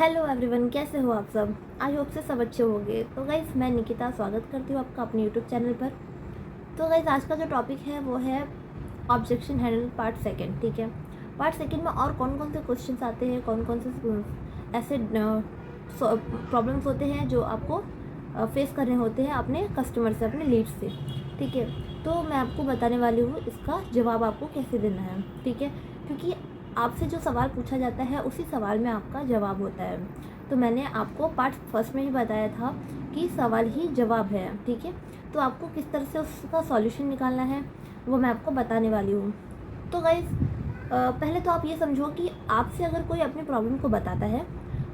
Hello everyone, कैसे हो आप सब। आई होप से सब अच्छे होंगे। तो गाइज़, मैं निकिता स्वागत करती हूँ आपका अपने यूट्यूब चैनल पर। तो गाइज़, आज का जो टॉपिक है वो है ऑब्जेक्शन हैंडल पार्ट सेकंड। ठीक है, पार्ट सेकंड में और कौन कौन से क्वेश्चंस आते हैं, कौन कौन से ऐसे प्रॉब्लम्स होते हैं जो आपको फेस करने होते हैं अपने कस्टमर से, अपने लीड से। ठीक है, तो मैं आपको बताने वाली हूँ इसका जवाब आपको कैसे देना है। ठीक है, क्योंकि आपसे जो सवाल पूछा जाता है उसी सवाल में आपका जवाब होता है। तो मैंने आपको पार्ट फर्स्ट में ही बताया था कि सवाल ही जवाब है। ठीक है, तो आपको किस तरह से उसका सॉल्यूशन निकालना है वो मैं आपको बताने वाली हूँ। तो गाइज़, पहले तो आप ये समझो कि आपसे अगर कोई अपनी प्रॉब्लम को बताता है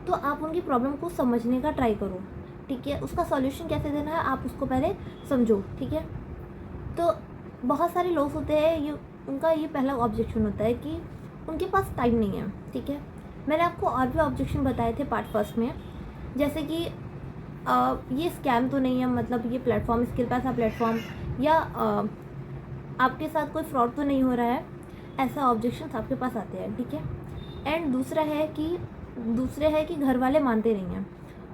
तो आप उनकी प्रॉब्लम को समझने का ट्राई करो। ठीक है, उसका सॉल्यूशन कैसे देना है आप उसको पहले समझो। ठीक है, तो बहुत सारे लोग होते हैं, ये उनका ये पहला ऑब्जेक्शन होता है कि उनके पास टाइम नहीं है। ठीक है, मैंने आपको और भी ऑब्जेक्शन बताए थे पार्ट फर्स्ट में, जैसे कि ये स्कैम तो नहीं है, मतलब ये प्लेटफॉर्म स्किल पैसा प्लेटफॉर्म या आपके साथ कोई फ्रॉड तो नहीं हो रहा है, ऐसा ऑब्जेक्शन आपके पास आते हैं। ठीक है, एंड दूसरे है कि घर वाले मानते नहीं हैं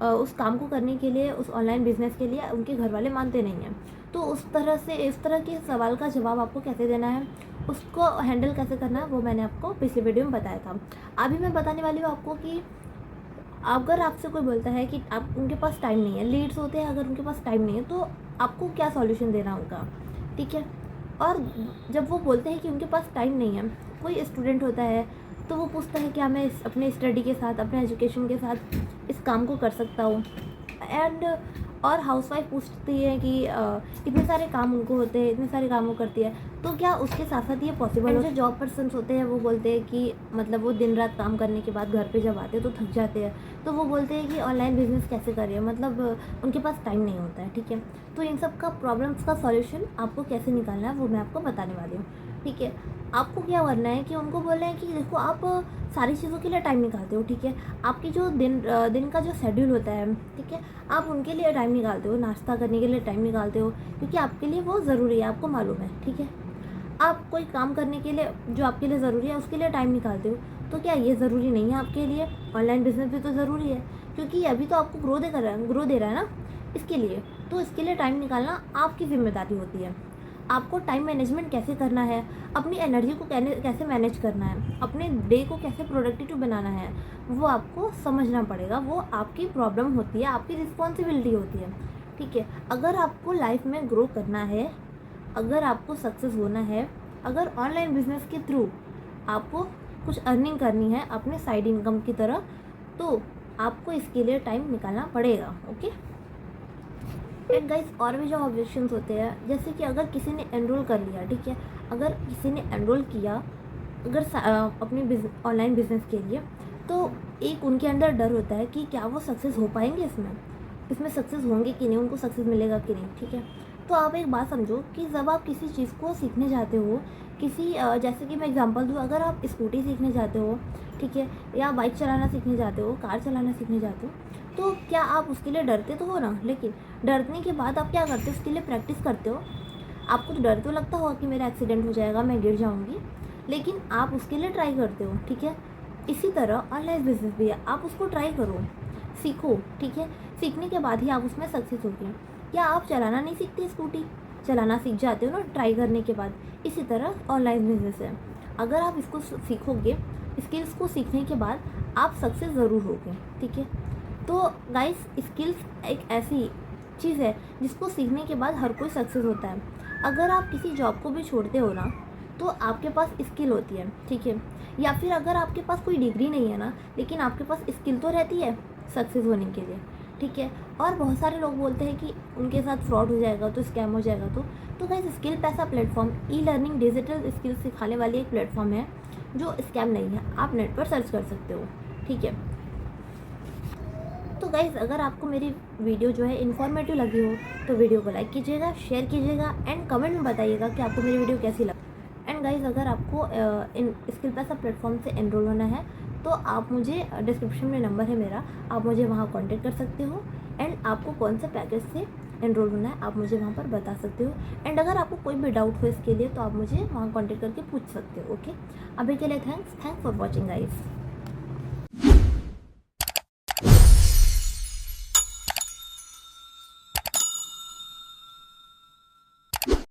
उस काम को करने के लिए, उस ऑनलाइन बिजनेस के लिए उनके घर वाले मानते नहीं हैं। तो इस तरह के सवाल का जवाब आपको कैसे देना है, उसको हैंडल कैसे करना है, वो मैंने आपको पिछले वीडियो में बताया था। अभी मैं बताने वाली हूँ आपको कि अगर आपसे कोई बोलता है कि आप उनके पास टाइम नहीं है, लीड्स होते हैं, अगर उनके पास टाइम नहीं है तो आपको क्या सॉल्यूशन देना होगा। ठीक है, और जब वो बोलते हैं कि उनके पास टाइम नहीं है, कोई स्टूडेंट होता है तो वो पूछता है क्या मैं अपने स्टडी के साथ, अपने एजुकेशन के साथ इस काम को कर सकता हूँ। एंड और हाउसवाइफ पूछती है कि इतने सारे काम उनको होते हैं, इतने सारे काम वो करती है, तो क्या उसके साथ साथ ये पॉसिबल हो। जो जॉब पर्सन्स होते हैं वो बोलते हैं कि मतलब वो दिन रात काम करने के बाद घर पे जब आते हैं तो थक जाते हैं, तो वो बोलते हैं कि ऑनलाइन बिजनेस कैसे करें, मतलब उनके पास टाइम नहीं होता है। ठीक है, तो इन सब का प्रॉब्लम्स का सॉल्यूशन आपको कैसे निकालना है वो मैं आपको बताने वाली हूँ। ठीक है, आपको क्या करना है कि उनको बोलना है कि देखो आप सारी चीज़ों के लिए टाइम निकालते हो। ठीक है, आपकी जो दिन का जो शेड्यूल होता है, ठीक है, आप उनके लिए टाइम निकालते हो, नाश्ता करने के लिए टाइम निकालते हो, क्योंकि आपके लिए वो ज़रूरी है, आपको मालूम है। ठीक है, आप कोई काम करने के लिए जो आपके लिए ज़रूरी है उसके लिए टाइम निकालते हो, तो क्या ये ज़रूरी नहीं है आपके लिए ऑनलाइन बिजनेस भी तो ज़रूरी है, क्योंकि अभी तो आपको ग्रो दे रहा है ना, इसके लिए तो इसके लिए टाइम निकालना आपकी जिम्मेदारी होती है। आपको टाइम मैनेजमेंट कैसे करना है, अपनी एनर्जी को कैसे मैनेज करना है, अपने डे को कैसे प्रोडक्टिव बनाना है, वो आपको समझना पड़ेगा। वो आपकी प्रॉब्लम होती है, आपकी रिस्पॉन्सिबिलिटी होती है। ठीक है, अगर आपको लाइफ में ग्रो करना है, अगर आपको सक्सेस होना है, अगर ऑनलाइन बिजनेस के थ्रू आपको कुछ अर्निंग करनी है अपने साइड इनकम की तरह, तो आपको इसके लिए टाइम निकालना पड़ेगा। ओके, एंड गाइस, और भी जो ऑब्जेक्शंस होते हैं, जैसे कि अगर किसी ने एनरोल कर लिया, ठीक है, अगर किसी ने एनरोल किया अगर अपने ऑनलाइन बिजनेस के लिए, तो एक उनके अंदर डर होता है कि क्या वो सक्सेस हो पाएंगे, इसमें सक्सेस होंगे कि नहीं, उनको सक्सेस मिलेगा कि नहीं। ठीक है, तो आप एक बात समझो कि जब आप किसी चीज़ को सीखने जाते हो, जैसे कि मैं एग्जांपल दूँ, अगर आप स्कूटी सीखने जाते हो, ठीक है, या बाइक चलाना सीखने जाते हो, कार चलाना सीखने जाते हो, तो क्या आप उसके लिए डरते तो हो ना, लेकिन डरने के बाद आप क्या करते हो, उसके लिए प्रैक्टिस करते हो। आपको तो डर तो लगता होगा कि मेरा एक्सीडेंट हो जाएगा, मैं गिर जाऊँगी, लेकिन आप उसके लिए ट्राई करते हो। ठीक है, इसी तरह ऑनलाइन बिजनेस भी है, आप उसको ट्राई करो, सीखो। ठीक है, सीखने के बाद ही आप उसमें सक्सेस होगे। या आप चलाना नहीं सीखते, स्कूटी चलाना सीख जाते हो ना ट्राई करने के बाद, इसी तरह ऑनलाइन बिजनेस है। अगर आप इसको सीखोगे, स्किल्स को सीखने के बाद आप सक्सेस ज़रूर होगे। ठीक है, तो गाइस, स्किल्स एक ऐसी चीज़ है जिसको सीखने के बाद हर कोई सक्सेस होता है। अगर आप किसी जॉब को भी छोड़ते हो ना, तो आपके पास स्किल होती है। ठीक है, या फिर अगर आपके पास कोई डिग्री नहीं है ना, लेकिन आपके पास स्किल तो रहती है सक्सेस होने के लिए। ठीक है, और बहुत सारे लोग बोलते हैं कि उनके साथ फ्रॉड हो जाएगा, तो स्कैम हो जाएगा। तो गाइस, स्किल पैसा platform e learning digital skills सिखाने वाली एक प्लेटफॉर्म है जो स्कैम नहीं है, आप नेट पर सर्च कर सकते हो। ठीक है, तो गाइज़, अगर आपको मेरी वीडियो जो है इन्फॉर्मेटिव लगी हो तो वीडियो को लाइक कीजिएगा, शेयर कीजिएगा, एंड कमेंट में बताइएगा कि आपको मेरी वीडियो कैसी लगी। एंड गाइज़, अगर आपको इन स्किल पैसा प्लेटफॉर्म से एनरोल होना है तो आप मुझे डिस्क्रिप्शन में नंबर है मेरा, आप मुझे वहाँ कॉन्टेक्ट कर सकते हो। एंड आपको कौन से पैकेज से एनरोल होना है आप मुझे वहाँ पर बता सकते हो। एंड अगर आपको कोई भी डाउट हो इसके लिए तो आप मुझे वहाँ कॉन्टेक्ट करके पूछ सकते हो। ओके, अभी के लिए थैंक्स फॉर वॉचिंग गाइज़।